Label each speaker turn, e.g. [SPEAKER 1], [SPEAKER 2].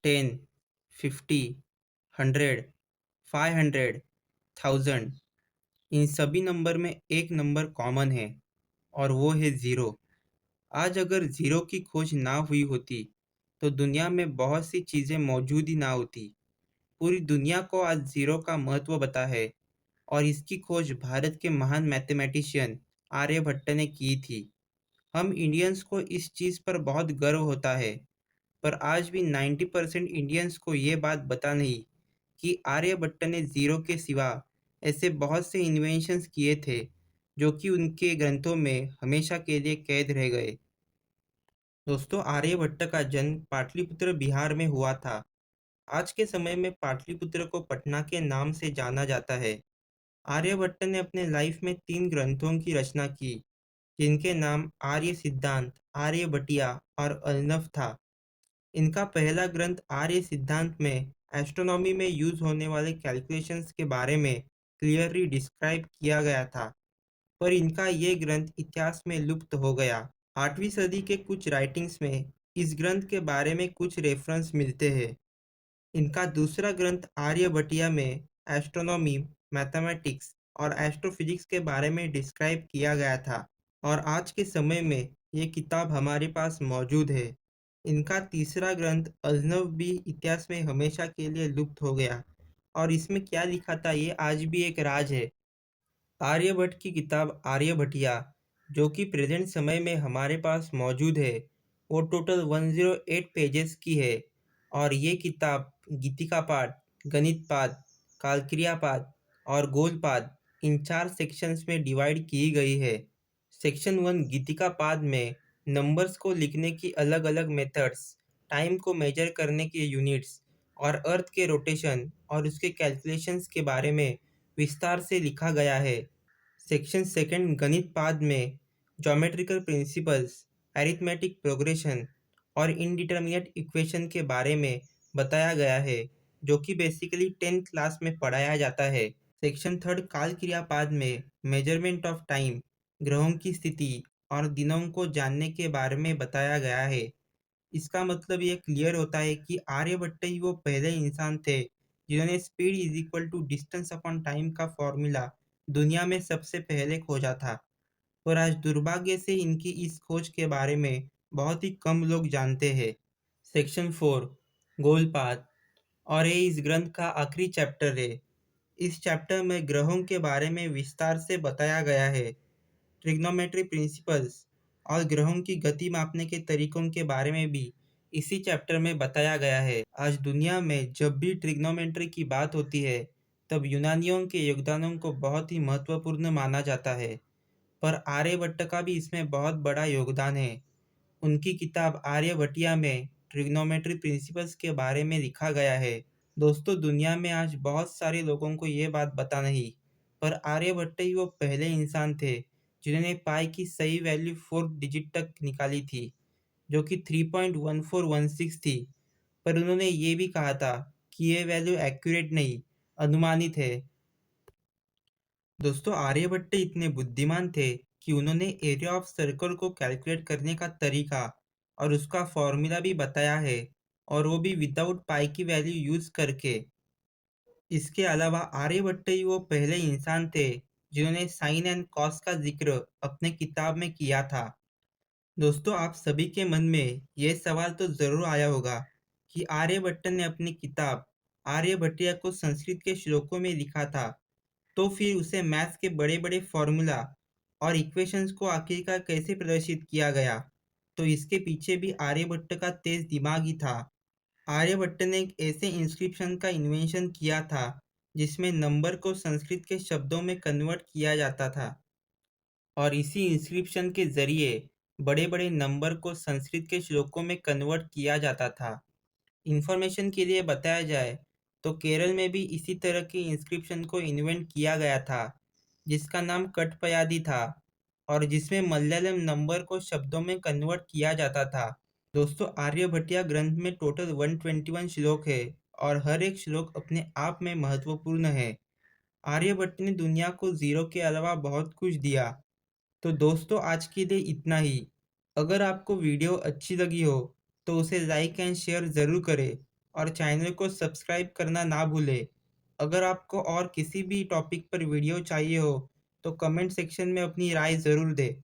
[SPEAKER 1] 10, 50, 100, 500, 1000। इन सभी नंबर में एक नंबर कॉमन है और वो है ज़ीरो। आज अगर ज़ीरो की खोज ना हुई होती तो दुनिया में बहुत सी चीज़ें मौजूद ही ना होती। पूरी दुनिया को आज ज़ीरो का महत्व पता है और इसकी खोज भारत के महान मैथमेटिशियन आर्यभट्ट ने की थी। हम इंडियंस को इस चीज़ पर बहुत गर्व होता है, पर आज भी 90% इंडियंस को ये बात पता नहीं कि आर्यभट्ट ने ज़ीरो के सिवा ऐसे बहुत से इन्वेंशंस किए थे जो कि उनके ग्रंथों में हमेशा के लिए कैद रह गए। दोस्तों, आर्यभट्ट का जन्म पाटलिपुत्र बिहार में हुआ था। आज के समय में पाटलिपुत्र को पटना के नाम से जाना जाता है। आर्यभट्ट ने अपने लाइफ में 3 ग्रंथों की रचना की, जिनके नाम आर्य सिद्धांत, आर्यभटिया और अर्णव था। इनका पहला ग्रंथ आर्य सिद्धांत में एस्ट्रोनॉमी में यूज होने वाले कैलकुलेशंस के बारे में क्लियरली डिस्क्राइब किया गया था, पर इनका ये ग्रंथ इतिहास में लुप्त हो गया। 8वीं सदी के कुछ राइटिंग्स में इस ग्रंथ के बारे में कुछ रेफरेंस मिलते हैं। इनका दूसरा ग्रंथ आर्यभटिया में एस्ट्रोनॉमी, मैथमेटिक्स और एस्ट्रोफिजिक्स के बारे में डिस्क्राइब किया गया था और आज के समय में ये किताब हमारे पास मौजूद है। इनका तीसरा ग्रंथ अजनब भी इतिहास में हमेशा के लिए लुप्त हो गया और इसमें क्या लिखा था ये आज भी एक राज है। आर्यभट्ट की किताब आर्यभटिया, जो कि प्रेजेंट समय में हमारे पास मौजूद है, वो टोटल 108 पेजेस की है और ये किताब गीतिकापाद, गणितपाद, कालक्रियापाद और गोलपाद इन 4 सेक्शंस में डिवाइड की गई है। सेक्शन 1 गीतिकापाद में नंबर्स को लिखने की अलग-अलग मेथड्स, टाइम को मेजर करने के यूनिट्स और अर्थ के रोटेशन और उसके कैलकुलेशंस के बारे में विस्तार से लिखा गया है। सेक्शन सेकंड गणित पाद में ज्योमेट्रिकल प्रिंसिपल्स, अरिथमेटिक प्रोग्रेशन और इनडिटर्मिनेट इक्वेशन के बारे में बताया गया है, जो कि बेसिकली 10th क्लास में पढ़ाया जाता है। सेक्शन थर्ड काल क्रियापाद में मेजरमेंट ऑफ टाइम, ग्रहों की स्थिति और दिनों को जानने के बारे में बताया गया है। इसका मतलब ये क्लियर होता है कि आर्यभट्ट ही वो पहले इंसान थे जिन्होंने speed is equal to distance upon time का फॉर्मूला दुनिया में सबसे पहले खोजा था। और आज दुर्भाग्य से इनकी इस खोज के बारे में बहुत ही कम लोग जानते हैं। सेक्शन 4 गोलपाद, और ये इस ग्रंथ का आखिरी चैप्टर है। इस चैप्टर में ग्रहों के बारे में विस्तार से बताया गया है। ट्रिग्नोमेट्री प्रिंसिपल्स और ग्रहों की गति मापने के तरीकों के बारे में भी इसी चैप्टर में बताया गया है। आज दुनिया में जब भी ट्रिग्नोमेट्री की बात होती है, तब यूनानियों के योगदानों को बहुत ही महत्वपूर्ण माना जाता है, पर आर्यभट्ट का भी इसमें बहुत बड़ा योगदान है। उनकी किताब आर्यभटिया में ट्रिग्नोमेट्री प्रिंसिपल्स के बारे में लिखा गया है। दोस्तों, दुनिया में आज बहुत सारे लोगों को ये बात पता नहीं, पर आर्यभट्ट ही वो पहले इंसान थे जिन्होंने पाई की सही वैल्यू 4 डिजिट तक निकाली थी, जो कि 3.1416 थी। पर उन्होंने ये भी कहा था कि ये वैल्यू एक्यूरेट नहीं, अनुमानित है। दोस्तों, आर्यभट्ट इतने बुद्धिमान थे कि उन्होंने एरिया ऑफ सर्कल को कैलकुलेट करने का तरीका और उसका फॉर्मूला भी बताया है, और वो भी विदाउट पाई की वैल्यू यूज करके। इसके अलावा आर्यभट्ट ही वो पहले इंसान थे जिन्होंने साइन एंड कॉस का जिक्र अपने किताब में किया था। दोस्तों, आप सभी के मन में ये सवाल तो जरूर आया होगा कि आर्यभट्ट ने अपनी किताब आर्यभट्टिया को संस्कृत के श्लोकों में लिखा था, तो फिर उसे मैथ्स के बड़े-बड़े फॉर्मूला और इक्वेशंस को आखिरकार कैसे प्रदर्शित किया गया? तो इसके पीछे भी आर्यभट्ट का तेज दिमाग ही था। आर्यभट्ट ने एक ऐसे इंस्क्रिप्शन का इन्वेंशन किया था जिसमें नंबर को संस्कृत के शब्दों में कन्वर्ट किया जाता था, और इसी इंस्क्रिप्शन के जरिए बड़े-बड़े नंबर को संस्कृत के श्लोकों में कन्वर्ट किया जाता था। इंफॉर्मेशन के लिए बताया जाए तो केरल में भी इसी तरह के इंस्क्रिप्शन को इन्वेंट किया गया था, जिसका नाम कटपयादी था और जिसमें मलयालम नंबर को शब्दों में कन्वर्ट किया जाता था। दोस्तों, आर्यभट्टिया ग्रंथ में टोटल 121 श्लोक है और हर एक श्लोक अपने आप में महत्वपूर्ण है। आर्यभट्ट ने दुनिया को जीरो के अलावा बहुत कुछ दिया। तो दोस्तों, आज के लिए इतना ही। अगर आपको वीडियो अच्छी लगी हो तो उसे लाइक एंड शेयर ज़रूर करें और चैनल को सब्सक्राइब करना ना भूलें। अगर आपको और किसी भी टॉपिक पर वीडियो चाहिए हो, तो कमेंट सेक्शन में अपनी राय ज़रूर दें।